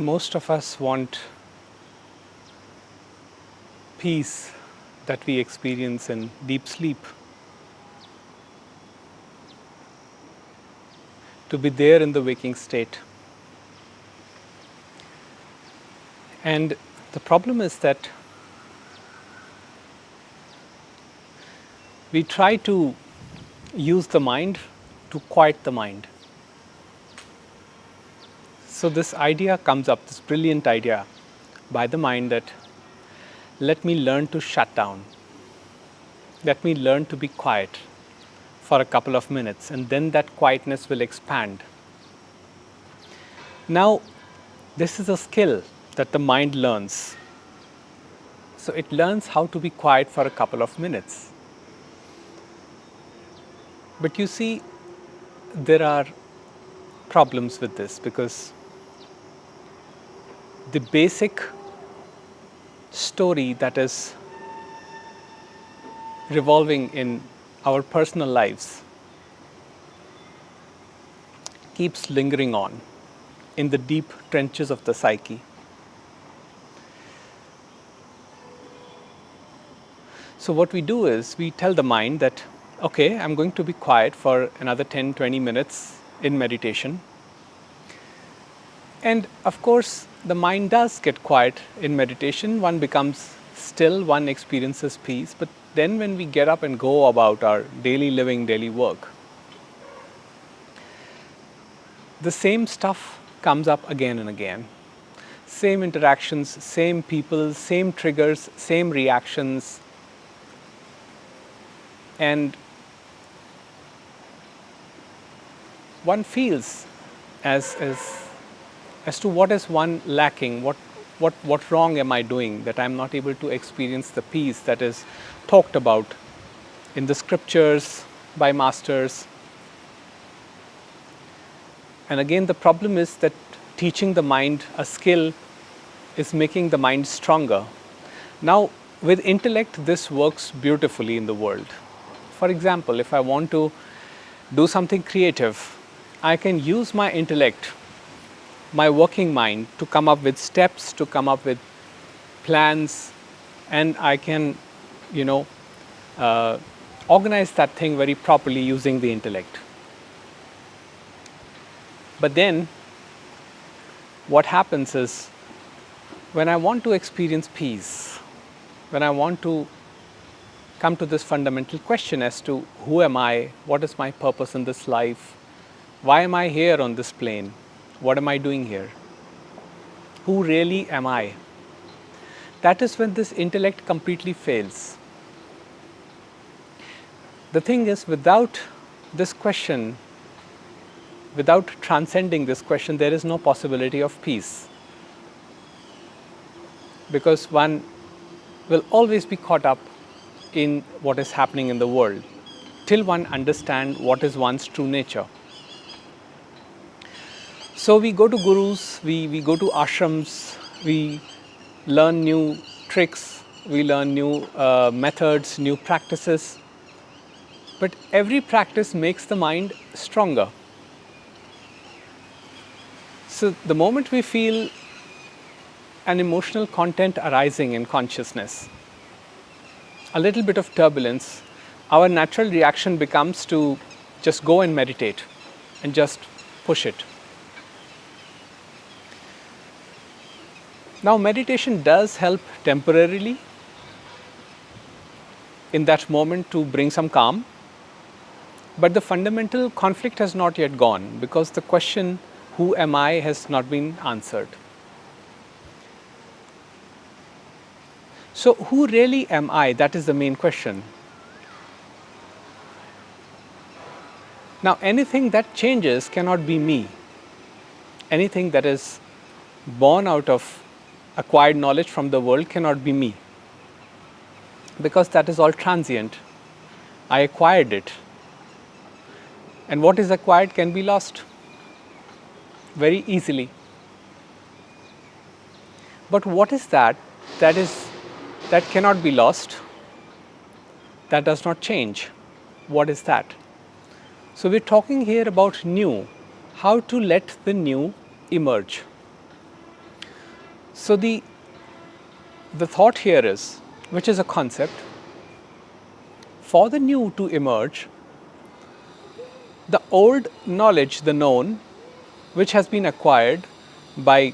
most of us want peace that we experience in deep sleep, to be there in the waking state. And the problem is that we try to use the mind to quiet the mind. So this idea comes up, this brilliant idea by the mind that let me learn to shut down. Let me learn to be quiet for a couple of minutes, and then that quietness will expand. Now, this is a skill that the mind learns. So it learns how to be quiet for a couple of minutes. But you see, there are problems with this because the basic story that is revolving in our personal lives keeps lingering on in the deep trenches of the psyche. So what we do is we tell the mind that, okay, I'm going to be quiet for another 10-20 minutes in meditation. And of course, the mind does get quiet in meditation. One becomes still, one experiences peace. But then when we get up and go about our daily living, daily work, the same stuff comes up again and again. Same interactions, same people, same triggers, same reactions. And one feels as to what is one lacking, what wrong am I doing that I'm not able to experience the peace that is talked about in the scriptures by masters. And again, the problem is that teaching the mind a skill is making the mind stronger. Now, with intellect, this works beautifully in the world. For example, if I want to do something creative, I can use my intellect, my working mind, to come up with steps, to come up with plans, and I can, organize that thing very properly using the intellect. But then, what happens is, when I want to experience peace, when I want to come to this fundamental question as to who am I, what is my purpose in this life, why am I here on this plane, what am I doing here, who really am I? That is when this intellect completely fails. The thing is, without this question, without transcending this question, there is no possibility of peace. Because one will always be caught up in what is happening in the world till one understands what is one's true nature. So we go to gurus, we go to ashrams, we learn new tricks, we learn new methods, new practices. But every practice makes the mind stronger. So the moment we feel an emotional content arising in consciousness, a little bit of turbulence, our natural reaction becomes to just go and meditate and just push it. Now, meditation does help temporarily in that moment to bring some calm, but the fundamental conflict has not yet gone because the question, who am I, has not been answered. So, who really am I? That is the main question. Now, anything that changes cannot be me. Anything that is born out of acquired knowledge from the world cannot be me, because that is all transient. I acquired it. And what is acquired can be lost very easily. But what is that that cannot be lost, that does not change? What is that? So we're talking here about new, how to let the new emerge. So the thought here is, which is a concept, for the new to emerge, the old knowledge, the known, which has been acquired by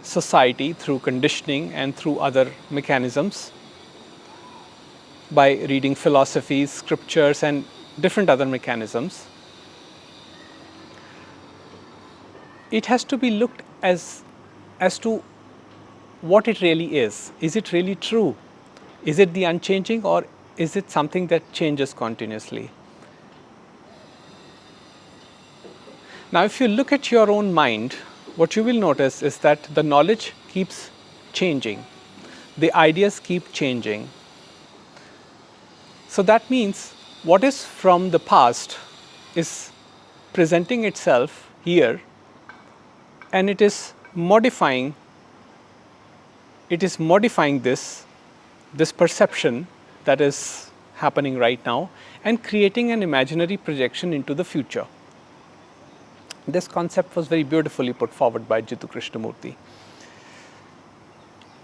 society through conditioning and through other mechanisms, by reading philosophies, scriptures, and different other mechanisms, it has to be looked as to what it really is. Is it really true? Is it the unchanging, or is it something that changes continuously? Now, if you look at your own mind, what you will notice is that the knowledge keeps changing, the ideas keep changing. So that means what is from the past is presenting itself here, and it is modifying this perception that is happening right now, and creating an imaginary projection into the future. This concept was very beautifully put forward by Jiddu Krishnamurti.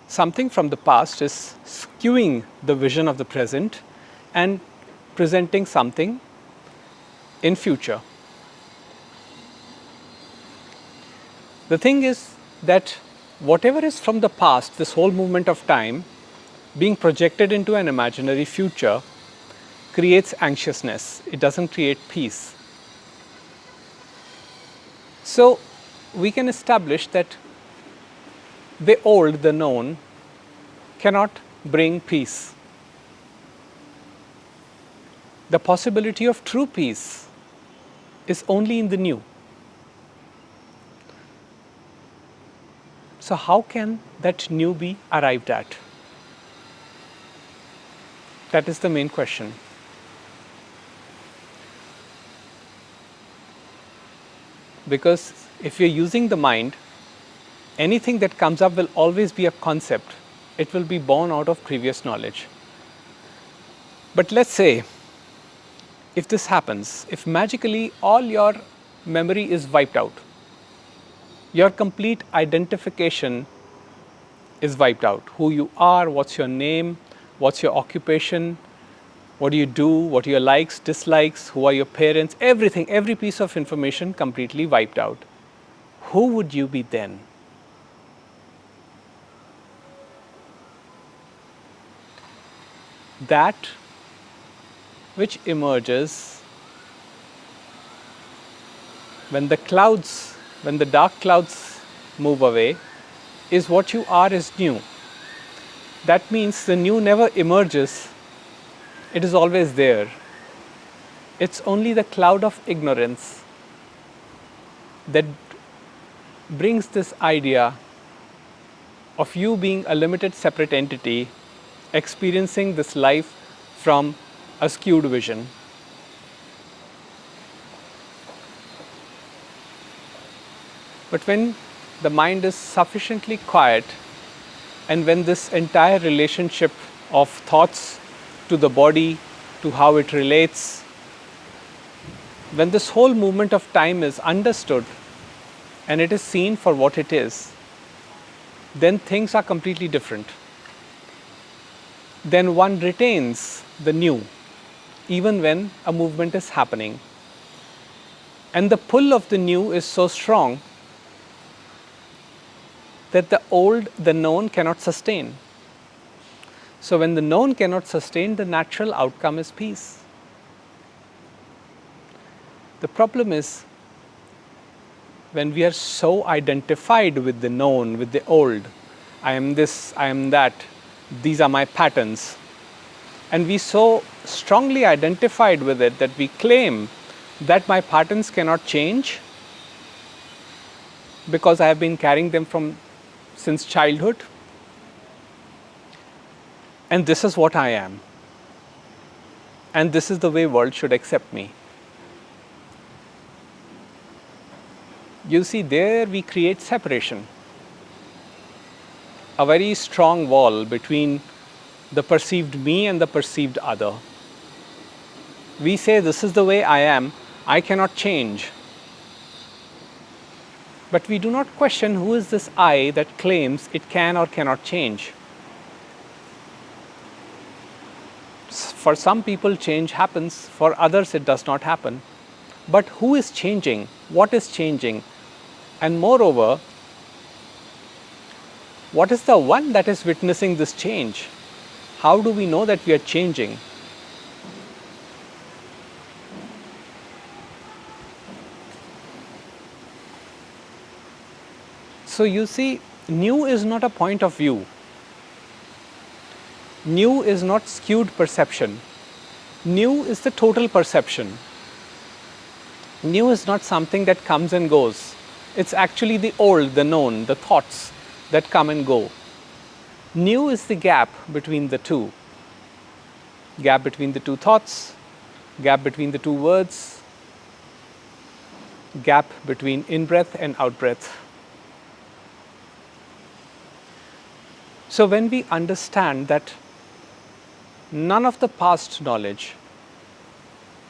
Something from the past is skewing the vision of the present and presenting something in future. The thing is that whatever is from the past, this whole movement of time, being projected into an imaginary future, creates anxiousness. It doesn't create peace. So we can establish that the old, the known, cannot bring peace. The possibility of true peace is only in the new. So how can that new be arrived at? That is the main question. Because if you're using the mind, anything that comes up will always be a concept. It will be born out of previous knowledge. But let's say, if this happens, if magically all your memory is wiped out, your complete identification is wiped out. Who you are, what's your name, what's your occupation, what do you do, what are your likes, dislikes, who are your parents, everything, every piece of information completely wiped out. Who would you be then? That which emerges when the dark clouds move away, is what you are is new. That means the new never emerges, it is always there. It's only the cloud of ignorance that brings this idea of you being a limited separate entity, experiencing this life from a skewed vision. But when the mind is sufficiently quiet, and when this entire relationship of thoughts to the body, to how it relates, when this whole movement of time is understood and it is seen for what it is, then things are completely different. Then one retains the new, even when a movement is happening. And the pull of the new is so strong that the old, the known, cannot sustain. So when the known cannot sustain, the natural outcome is peace. The problem is when we are so identified with the known, with the old, I am this, I am that, these are my patterns, and we so strongly identified with it that we claim that my patterns cannot change because I have been carrying them since childhood, and this is what I am, and this is the way world should accept me. You see, there we create separation, a very strong wall between the perceived me and the perceived other. We say, this is the way I am, I cannot change. But we do not question who is this I that claims it can or cannot change. For some people, change happens, for others, it does not happen. But who is changing? What is changing? And moreover, what is the one that is witnessing this change? How do we know that we are changing? So you see, new is not a point of view. New is not skewed perception. New is the total perception. New is not something that comes and goes. It's actually the old, the known, the thoughts that come and go. New is the gap between the two. Gap between the two thoughts, gap between the two words, gap between in-breath and out-breath. So when we understand that none of the past knowledge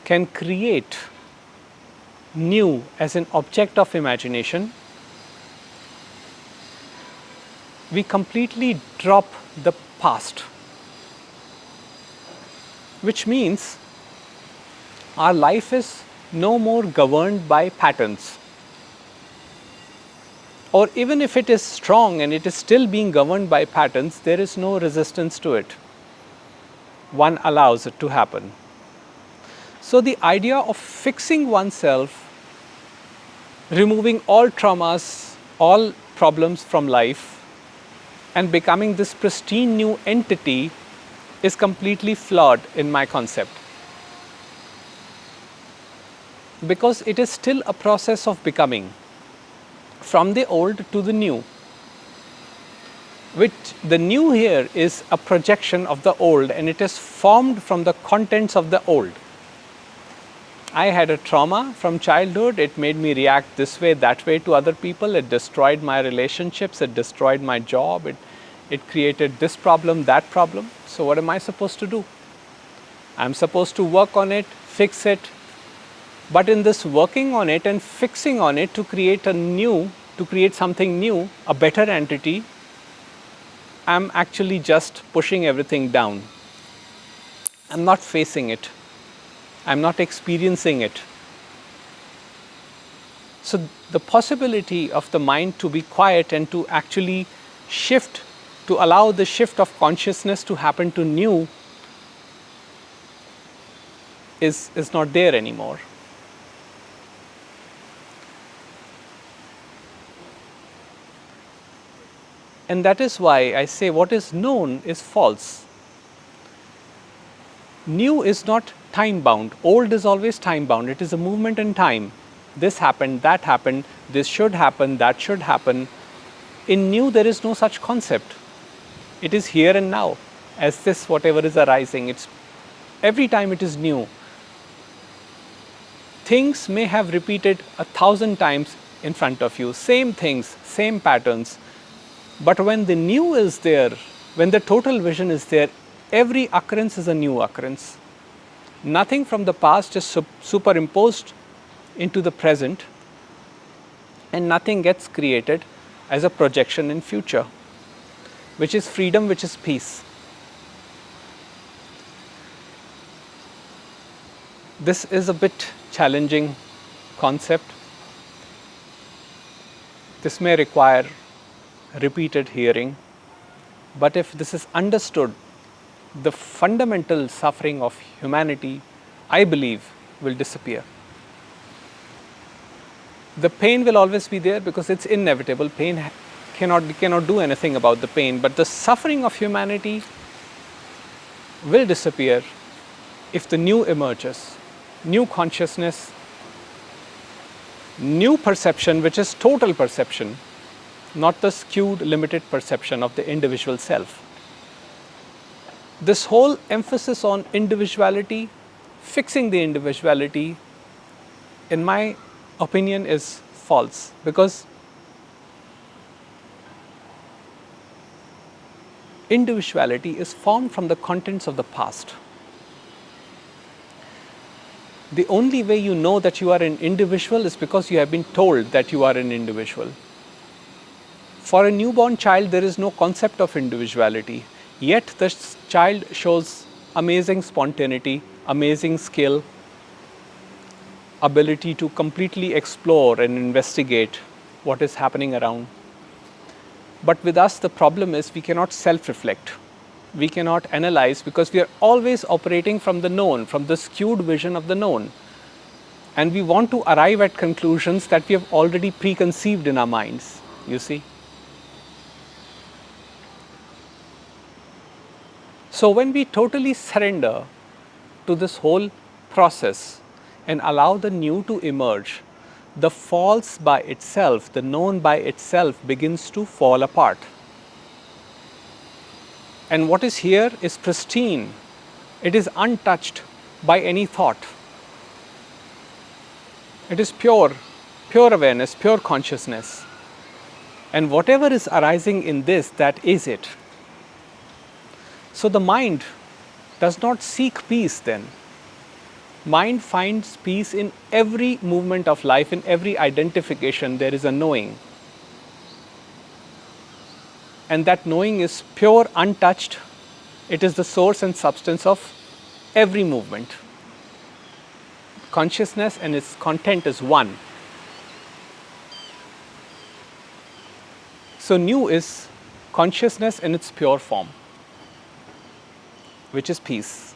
can create new as an object of imagination, we completely drop the past, which means our life is no more governed by patterns. Or even if it is strong and it is still being governed by patterns, there is no resistance to it. One allows it to happen. So the idea of fixing oneself, removing all traumas, all problems from life, and becoming this pristine new entity is completely flawed in my concept. Because it is still a process of becoming from the old to the new. Which the new here is a projection of the old, and it is formed from the contents of the old. I had a trauma from childhood. It made me react this way, that way to other people. It destroyed my relationships. It destroyed my job. It created this problem, that problem. So what am I supposed to do? I'm supposed to work on it, fix it. But in this working on it and fixing on it to create something new, a better entity, I'm actually just pushing everything down. I'm not facing it. I'm not experiencing it. So the possibility of the mind to be quiet and to actually shift, to allow the shift of consciousness to happen to new is not there anymore. And that is why I say what is known is false. New is not time bound. Old is always time bound. It is a movement in time. This happened, that happened, this should happen, that should happen. In new, there is no such concept. It is here and now. As this, whatever is arising, it's every time it is new. Things may have repeated 1,000 times in front of you, same things, same patterns. But when the new is there, when the total vision is there, every occurrence is a new occurrence. Nothing from the past is superimposed into the present, and nothing gets created as a projection in future, which is freedom, which is peace. This is a bit challenging concept. This may require repeated hearing, but if this is understood, the fundamental suffering of humanity, I believe, will disappear. The pain will always be there because it's inevitable. We cannot do anything about the pain, but the suffering of humanity will disappear if the new emerges, new consciousness, new perception, which is total perception, not the skewed, limited perception of the individual self. This whole emphasis on individuality, fixing the individuality, in my opinion, is false, because individuality is formed from the contents of the past. The only way you know that you are an individual is because you have been told that you are an individual. For a newborn child, there is no concept of individuality. Yet the child shows amazing spontaneity, amazing skill, ability to completely explore and investigate what is happening around. But with us, the problem is we cannot self-reflect. We cannot analyze because we are always operating from the known, from the skewed vision of the known. And we want to arrive at conclusions that we have already preconceived in our minds, you see. So when we totally surrender to this whole process and allow the new to emerge, the false by itself, the known by itself begins to fall apart. And what is here is pristine. It is untouched by any thought. It is pure awareness, pure consciousness. And whatever is arising in this, that is it. So the mind does not seek peace then. Mind finds peace in every movement of life, in every identification there is a knowing. And that knowing is pure, untouched. It is the source and substance of every movement. Consciousness and its content is one. So new is consciousness in its pure form, which is peace.